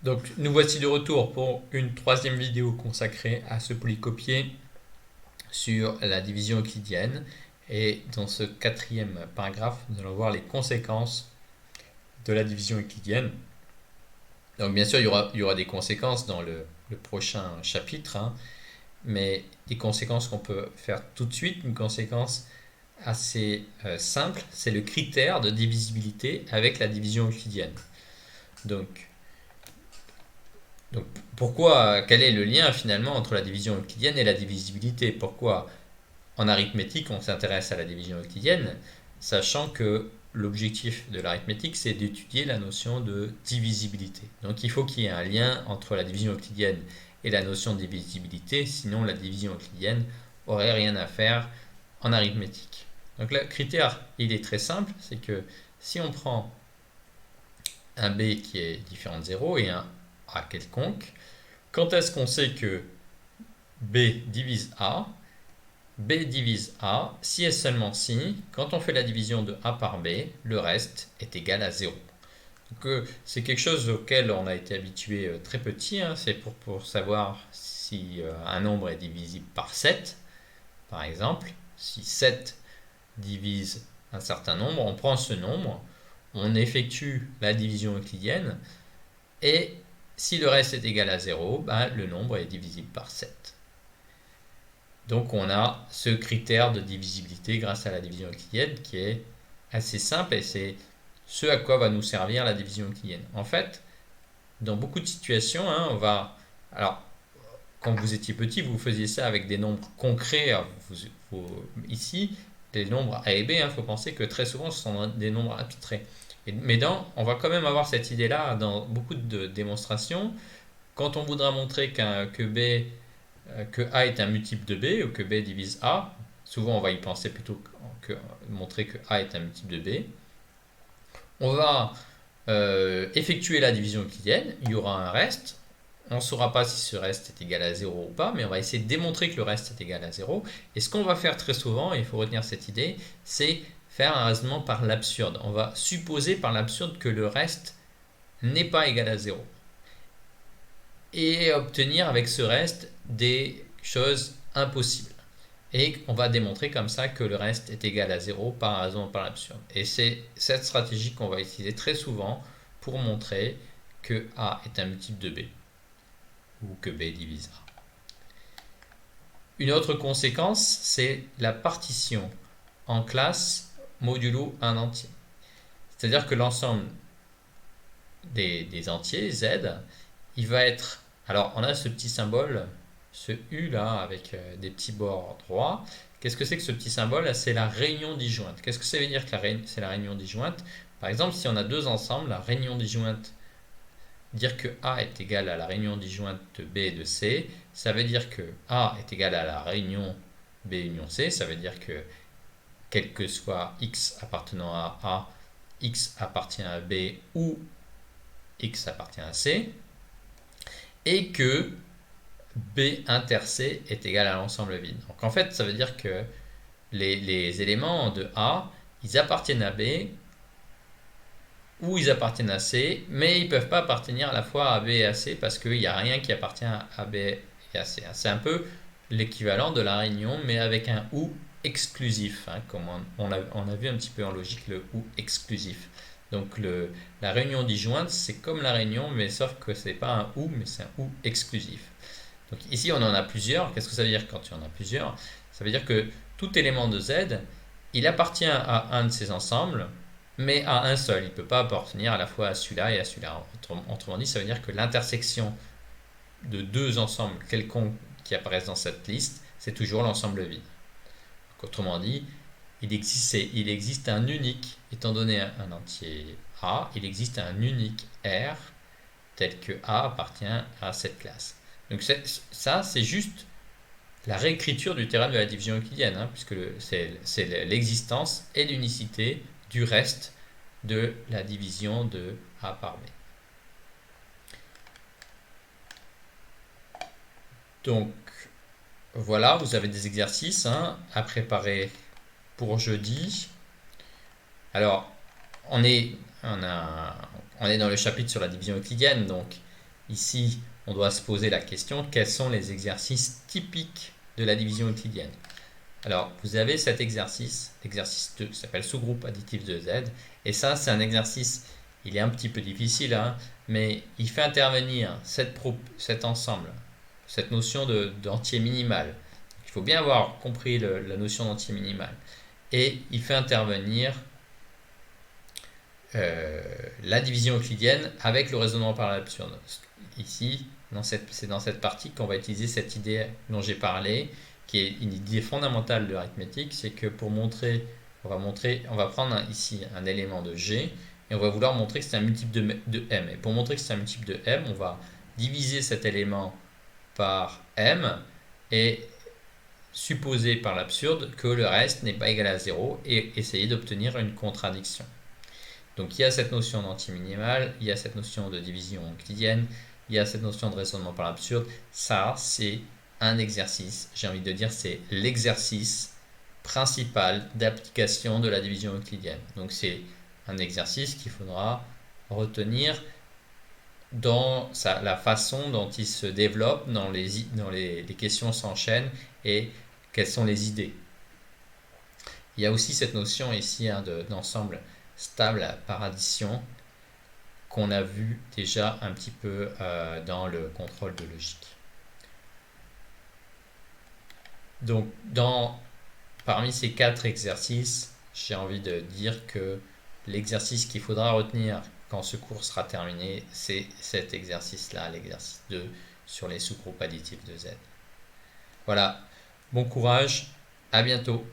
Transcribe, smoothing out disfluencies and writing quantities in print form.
Donc nous voici de retour pour une troisième vidéo consacrée à ce polycopier sur la division euclidienne. Et dans ce quatrième paragraphe, nous allons voir les conséquences de la division euclidienne. Donc bien sûr, il y aura des conséquences dans le prochain chapitre, hein, mais des conséquences qu'on peut faire tout de suite, une conséquence assez simple, c'est le critère de divisibilité avec la division euclidienne. Donc Donc pourquoi, quel est le lien finalement entre la division euclidienne et la divisibilité? Pourquoi en arithmétique on s'intéresse à la division euclidienne, sachant que l'objectif de l'arithmétique c'est d'étudier la notion de divisibilité. Donc il faut qu'il y ait un lien entre la division euclidienne et la notion de divisibilité, sinon la division euclidienne aurait rien à faire en arithmétique. Donc le critère il est très simple, c'est que si on prend un b qui est différent de 0 et un a quelconque, quand est-ce qu'on sait que B divise A? B divise A si et seulement si, quand on fait la division de A par B, le reste est égal à 0. Donc, c'est quelque chose auquel on a été habitué très petit, hein, c'est pour savoir si un nombre est divisible par 7, par exemple. Si 7 divise un certain nombre, on prend ce nombre, on effectue la division euclidienne, et si le reste est égal à 0, ben, le nombre est divisible par 7. Donc on a ce critère de divisibilité grâce à la division euclidienne qui est assez simple et c'est ce à quoi va nous servir la division euclidienne. En fait, dans beaucoup de situations, hein, Alors, quand vous étiez petit, vous faisiez ça avec des nombres concrets. Ici, les nombres A et B, il faut penser que très souvent, ce sont des nombres abstraits. On va quand même avoir cette idée-là dans beaucoup de démonstrations. Quand on voudra montrer que A est un multiple de B ou que B divise A, souvent on va y penser plutôt que montrer que A est un multiple de B. On va effectuer la division euclidienne, il y aura un reste. On ne saura pas si ce reste est égal à 0 ou pas, mais on va essayer de démontrer que le reste est égal à 0. Et ce qu'on va faire très souvent, et il faut retenir cette idée, c'est faire un raisonnement par l'absurde. On va supposer par l'absurde que le reste n'est pas égal à 0 et obtenir avec ce reste des choses impossibles. Et on va démontrer comme ça que le reste est égal à 0 par raison par l'absurde. Et c'est cette stratégie qu'on va utiliser très souvent pour montrer que A est un multiple de B ou que B divise A. Une autre conséquence, c'est la partition en classe modulo un entier. C'est-à-dire que l'ensemble des entiers, Z, il va être... Alors, on a ce petit symbole, ce U là, avec des petits bords droits. Qu'est-ce que c'est que ce petit symbole? C'est la réunion disjointe. Qu'est-ce que ça veut dire que c'est la réunion disjointe? Par exemple, si on a deux ensembles, la réunion disjointe, dire que A est égal à la réunion disjointe de B et de C, ça veut dire que A est égal à la réunion B union C, ça veut dire que quel que soit X appartenant à A, X appartient à B ou X appartient à C, et que B inter C est égal à l'ensemble vide. Donc en fait, ça veut dire que les éléments de A, ils appartiennent à B ou ils appartiennent à C, mais ils ne peuvent pas appartenir à la fois à B et à C parce qu'il n'y a rien qui appartient à B et à C. C'est un peu l'équivalent de la réunion, mais avec un ou exclusif, hein, comme on a vu un petit peu en logique le ou exclusif. Donc la réunion disjointe, c'est comme la réunion, mais sauf que c'est pas un ou, mais c'est un ou exclusif. Donc ici, on en a plusieurs. Qu'est-ce que ça veut dire quand il y en a plusieurs? Ça veut dire que tout élément de Z, il appartient à un de ces ensembles, mais à un seul. Il ne peut pas appartenir à la fois à celui-là et à celui-là. Autrement dit, ça veut dire que l'intersection de deux ensembles quelconques qui apparaissent dans cette liste, c'est toujours l'ensemble vide. Donc, autrement dit, il existe un unique, étant donné un entier A, il existe un unique R tel que A appartient à cette classe. Donc ça, c'est juste la réécriture du théorème de la division euclidienne, hein, puisque c'est l'existence et l'unicité du reste de la division de A par B. Donc voilà, vous avez des exercices, hein, à préparer pour jeudi. Alors, on est, on est dans le chapitre sur la division euclidienne, donc Ici, on doit se poser la question, quels sont les exercices typiques de la division euclidienne? Alors, vous avez cet exercice, l'exercice 2, qui s'appelle sous-groupe additif de Z. Et ça, c'est un exercice, il est un petit peu difficile, hein, mais il fait intervenir cet ensemble, cette notion d'entier minimal. Il faut bien avoir compris la notion d'entier minimal. Et il fait intervenir la division euclidienne avec le raisonnement par l'absurde. Ici, c'est dans cette partie qu'on va utiliser cette idée dont j'ai parlé, qui est une idée fondamentale de l'arithmétique, c'est que pour montrer, on va prendre ici un élément de G et on va vouloir montrer que c'est un multiple de M. Et pour montrer que c'est un multiple de M, on va diviser cet élément par M et supposer par l'absurde que le reste n'est pas égal à 0 et essayer d'obtenir une contradiction. Donc il y a cette notion d'anti-minimal, il y a cette notion de division euclidienne, il y a cette notion de raisonnement par l'absurde. Ça, c'est un exercice, j'ai envie de dire, c'est l'exercice principal d'application de la division euclidienne. Donc c'est un exercice qu'il faudra retenir dans la façon dont il se développe, dans les questions s'enchaînent et quelles sont les idées. Il y a aussi cette notion ici d'ensemble stable par addition qu'on a vu déjà un petit peu dans le contrôle de logique. Donc parmi ces 4 exercices, j'ai envie de dire que l'exercice qu'il faudra retenir quand ce cours sera terminé, c'est cet exercice-là, l'exercice 2 sur les sous-groupes additifs de Z. Voilà, bon courage, à bientôt.